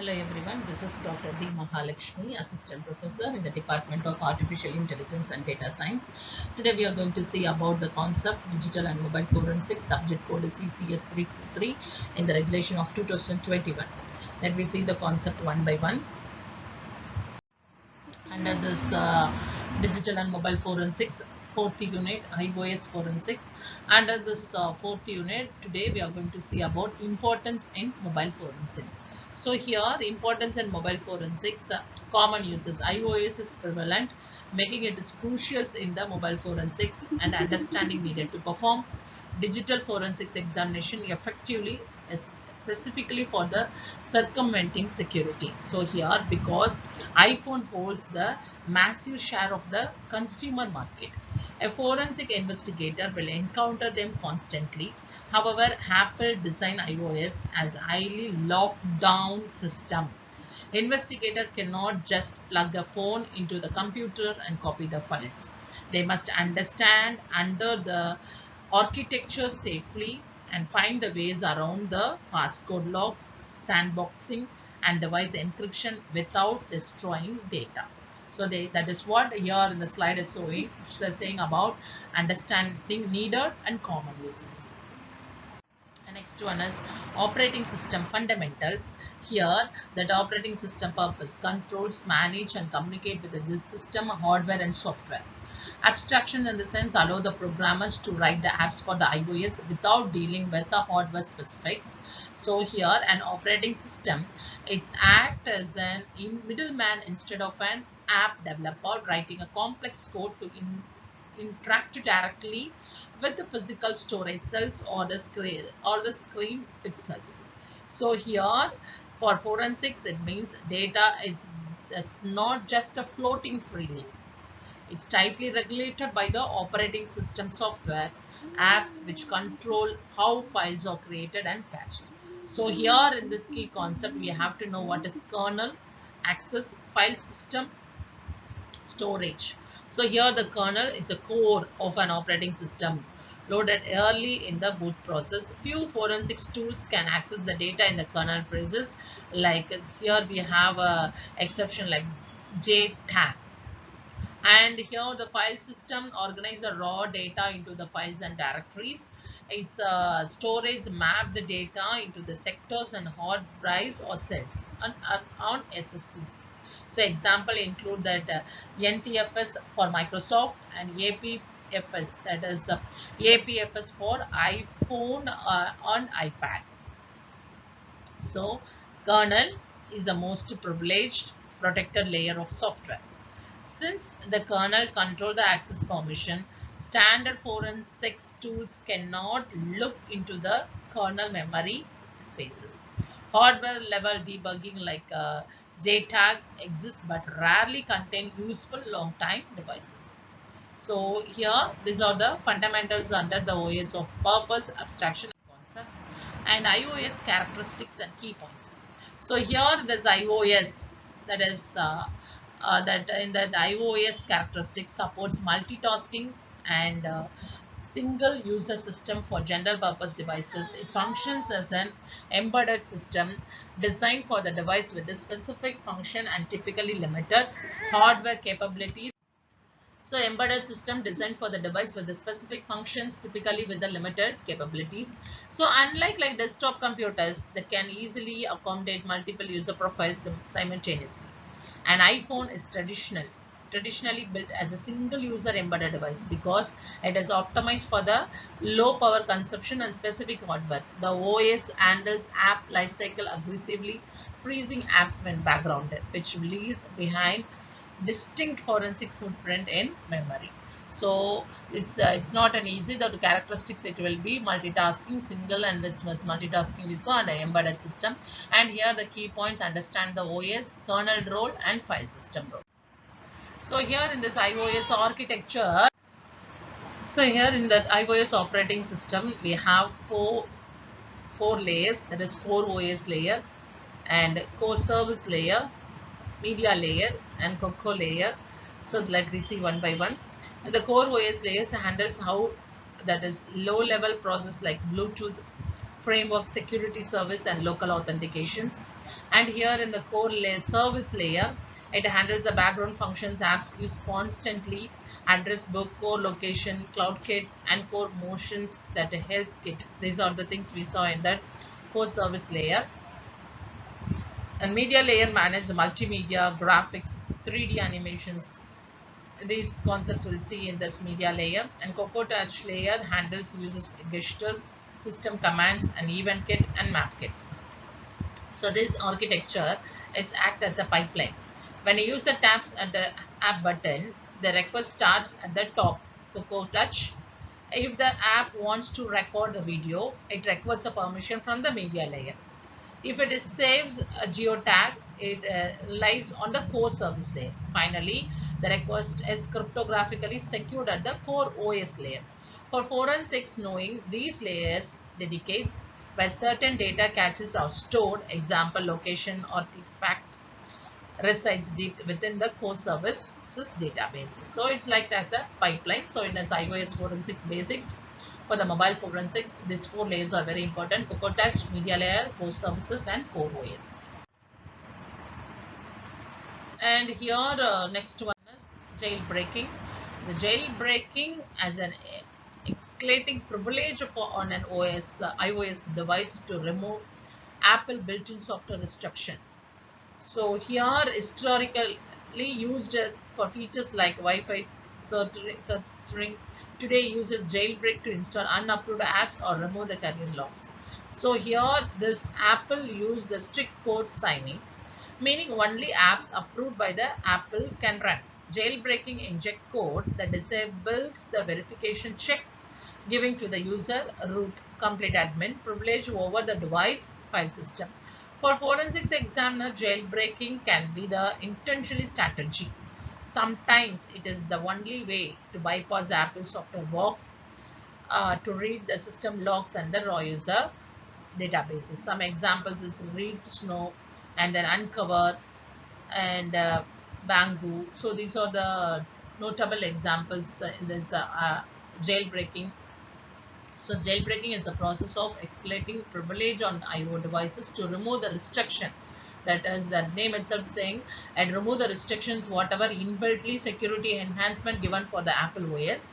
Hello everyone, this is Dr. D. Mahalakshmi, Assistant Professor in the Department of Artificial Intelligence and Data Science. Today we are going to see about the concept Digital and Mobile Forensics, subject code is ECS 343 in the regulation of 2021. Let me see the concept one by one. Under this Digital and Mobile Forensics, fourth unit, iOS Forensics. Under this fourth unit, today we are going to see about importance in mobile forensics. So here, importance in mobile forensics, common uses. iOS is prevalent, making it is crucial in the mobile forensics and understanding needed to perform digital forensics examination effectively, specifically for the circumventing security. So here, because iPhone holds the massive share of the consumer market, a forensic investigator will encounter them constantly. However, Apple designed iOS as a highly locked down system. Investigator cannot just plug a phone into the computer and copy the files. They must understand under the architecture safely and find the ways around the passcode locks, sandboxing, and device encryption without destroying data. So that is what here in the slide is saying about understanding needed and common uses. The next one is operating system fundamentals. Here, that operating system purpose controls, manage, and communicate with the system, hardware, and software. Abstraction in the sense allow the programmers to write the apps for the iOS without dealing with the hardware specifics. So here, an operating system, it's act as an middleman instead of an app developer writing a complex code to interact directly with the physical storage cells or the screen pixels. So here for forensics, it means data is not just a floating freely. It's tightly regulated by the operating system software apps which control how files are created and cached. So here in this key concept, we have to know what is kernel, access, file system, storage. So here the kernel is a core of an operating system loaded early in the boot process. Few forensics tools can access the data in the kernel process. Like here we have a exception like JTAG. And here the file system organizes the raw data into the files and directories. Its storage map the data into the sectors and hard drives or cells on SSDs. So example include that NTFS for Microsoft and APFS, that is APFS for iPhone on iPad. So kernel is the most privileged protected layer of software. Since the kernel controls the access permission, standard forensics tools cannot look into the kernel memory spaces. Hardware level debugging like JTAG exists but rarely contain useful long time devices. So here these are the fundamentals under the OS of purpose, abstraction, and concept, and iOS characteristics and key points. So here this iOS, that is that in that iOS characteristics supports multitasking and single user system for general purpose devices. It functions as an embedded system designed for the device with a specific function and typically limited hardware capabilities. So embedded system designed for the device with the specific functions, typically with the limited capabilities. So unlike like desktop computers that can easily accommodate multiple user profiles simultaneously, an iPhone is traditionally built as a single user embedded device because it is optimized for the low power consumption and specific hardware. The OS handles app lifecycle aggressively, freezing apps when backgrounded, which leaves behind distinct forensic footprint in memory. So it's not an easy. The characteristics, it will be multitasking, single and this was multitasking visa and an embedded system. And here the key points: understand the OS, kernel role, and file system role. So here in this iOS architecture, so here in that iOS operating system, we have four layers. That is core OS layer and core service layer, media layer, and Cocoa layer. So let me see one by one. And the core OS layers handles how, that is low level process like Bluetooth, framework, security service, and local authentications. And here in the core layer, service layer, it handles the background functions apps use constantly: address book, core location, cloud kit, and core motions that help kit. These are the things we saw in that core service layer. And media layer manages the multimedia, graphics, 3D animations. These concepts we'll see in this media layer. And Cocoa Touch layer handles users gestures, system commands, and event kit and map kit. So this architecture, it's act as a pipeline. When a user taps at the app button, the request starts at the top, Cocoa Touch. If the app wants to record the video, it requests a permission from the media layer. If it is saves a geotag, it lies on the core service layer. Finally, the request is cryptographically secured at the core OS layer. For forensics, knowing these layers dedicates where certain data caches are stored, example location or artifacts resides deep within the core services databases. So it's like as a pipeline. So in as iOS forensics basics, for the mobile forensics, these four layers are very important: Cocoa Touch, media layer, core services, and core OS. And here next one is jailbreaking. The jailbreaking as an escalating privilege for on an iOS device to remove Apple built-in software restriction. So here historically used for features like Wi-Fi tethering, today uses jailbreak to install unapproved apps or remove the current locks. So here this Apple use the strict code signing, meaning only apps approved by the Apple can run. Jailbreaking inject code that disables the verification check, giving to the user root complete admin privilege over the device file system. For forensics examiner, jailbreaking can be the intentional strategy. Sometimes it is the only way to bypass the Apple software box to read the system logs and the raw user databases. Some examples is read snow and then uncover and Bangu. So these are the notable examples in this jailbreaking. So jailbreaking is the process of escalating privilege on IO devices to remove the restriction. That is the name itself saying, and remove the restrictions whatever inbuiltly security enhancement given for the Apple OS.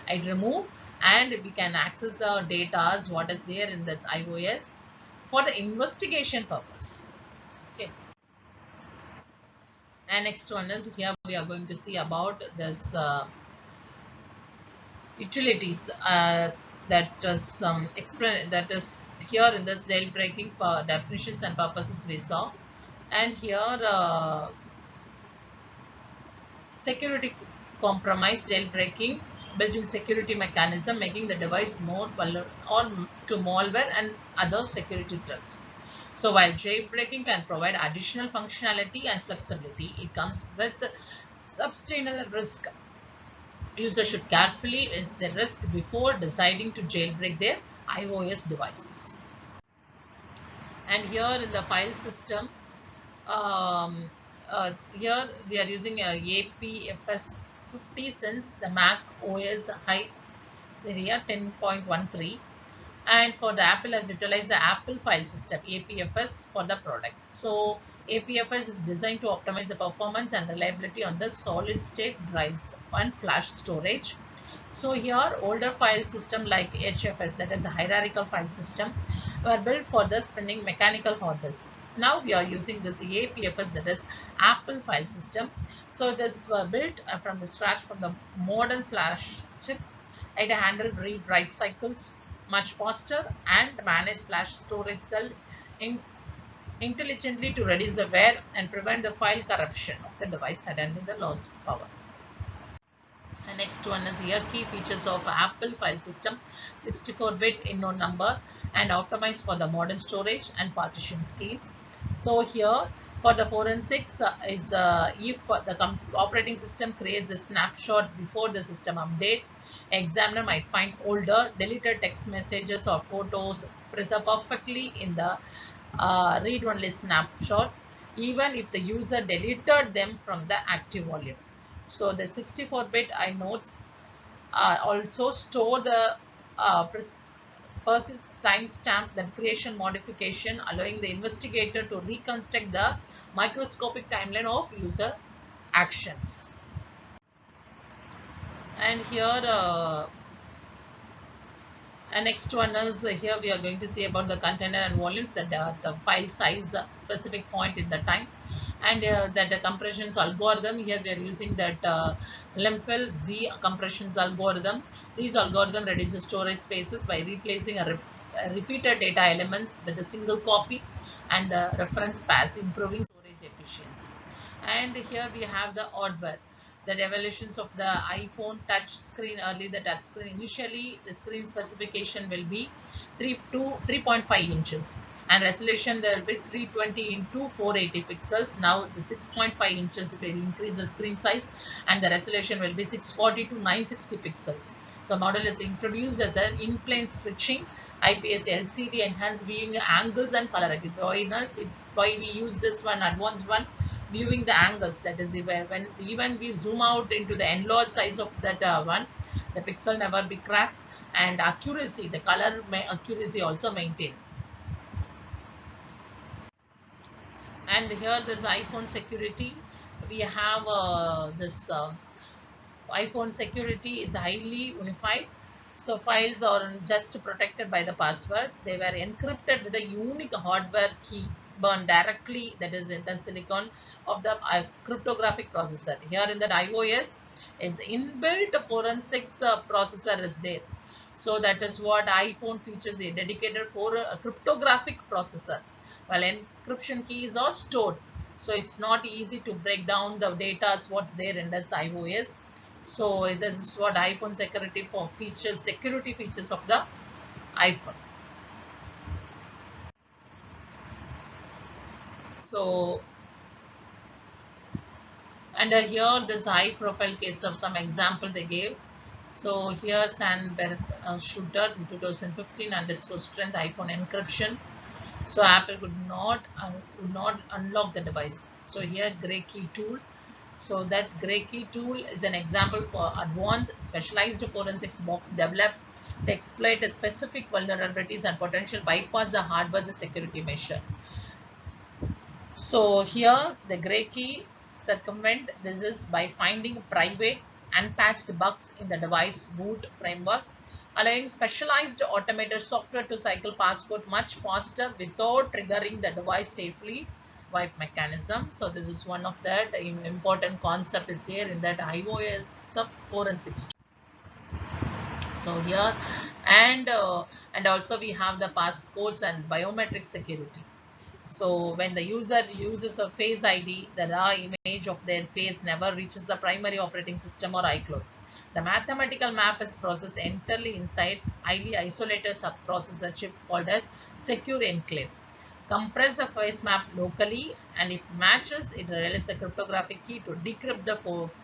I remove, and we can access the data what is there in this iOS for the investigation purpose. Okay. And next one is here we are going to see about this utilities that is explain that is here in this jailbreaking definitions and purposes we saw. And here security compromise jailbreaking built-in security mechanism making the device more vulnerable to malware and other security threats. So while jailbreaking can provide additional functionality and flexibility, it comes with substantial risk. Users should carefully assess the risk before deciding to jailbreak their iOS devices. And here in the file system, here we are using a APFS 50 since the Mac OS High Sierra 10.13, and for the Apple has utilized the Apple file system APFS for the product. So APFS is designed to optimize the performance and reliability on the solid state drives and flash storage. So here older file system like HFS, that is a hierarchical file system, were built for the spinning mechanical hard disk. Now we are using this APFS, that is Apple file system. So this was built from the scratch from the modern flash chip. It handled read write cycles much faster and manage flash storage cell intelligently to reduce the wear and prevent the file corruption of the device suddenly the loss power. And next one is here key features of Apple file system: 64-bit unknown number and optimized for the modern storage and partition schemes. So here for the forensics is if the operating system creates a snapshot before the system update, examiner might find older deleted text messages or photos preserved perfectly in the read-only snapshot, even if the user deleted them from the active volume. So the 64-bit inodes also store the Persist timestamp the creation modification, allowing the investigator to reconstruct the microscopic timeline of user actions. And here and next one is here we are going to see about the container and volumes, that the file size specific point in the time, and that the compressions algorithm. Here we are using that Lemfel Z compressions algorithm. These algorithm reduces storage spaces by replacing a repeated data elements with a single copy and the reference pass, improving storage efficiency. And here we have the hardware, the evolutions of the iPhone touch screen. Early the touch screen, initially the screen specification will be 3 to 3.5 inches and resolution there will be 320 into 480 pixels. Now the 6.5 inches will increase the screen size and the resolution will be 640 to 960 pixels. So model is introduced as an in-plane switching IPS LCD, enhanced viewing angles and color. Why we use this one advanced one, viewing the angles, that is when even we zoom out into the enlarged size of that one, the pixel never be cracked, and accuracy, the color accuracy also maintained. And here this iPhone security, we have this iPhone security is highly unified. So files are just protected by the password. They were encrypted with a unique hardware key burned directly, that is in the silicon of the cryptographic processor. Here in that iOS, its inbuilt forensics processor is there. So that is what iPhone features, a dedicated for a cryptographic processor. While encryption keys are stored, so it's not easy to break down the data what's there in this iOS. So this is what iPhone security for features, security features of the iPhone. So and here this high profile case of some example they gave. So here Sandberg shooter in 2015 and this was strength iPhone encryption. So Apple could not unlock the device. So here Grey Key tool. So that Grey Key tool is an example for advanced specialized forensics box developed to exploit specific vulnerabilities and potential bypass the hardware security measure. So here the Grey Key circumvent this is by finding private unpatched bugs in the device boot framework, allowing specialized automated software to cycle passcode much faster without triggering the device safely wipe mechanism. So this is one of that important concept is there in that iOS sub 4 and 6. So here and also we have the passcodes and biometric security. So when the user uses a Face ID, the raw image of their face never reaches the primary operating system or iCloud. The mathematical map is processed entirely inside highly isolated subprocessor chip called as secure enclave. Compress the face map locally, and if matches, it releases a cryptographic key to decrypt the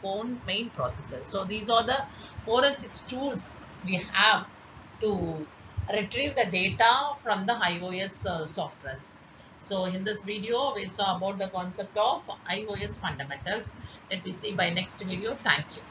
phone main processor. So these are the forensics tools we have to retrieve the data from the iOS softwares. So in this video, we saw about the concept of iOS fundamentals. Let me see by next video. Thank you.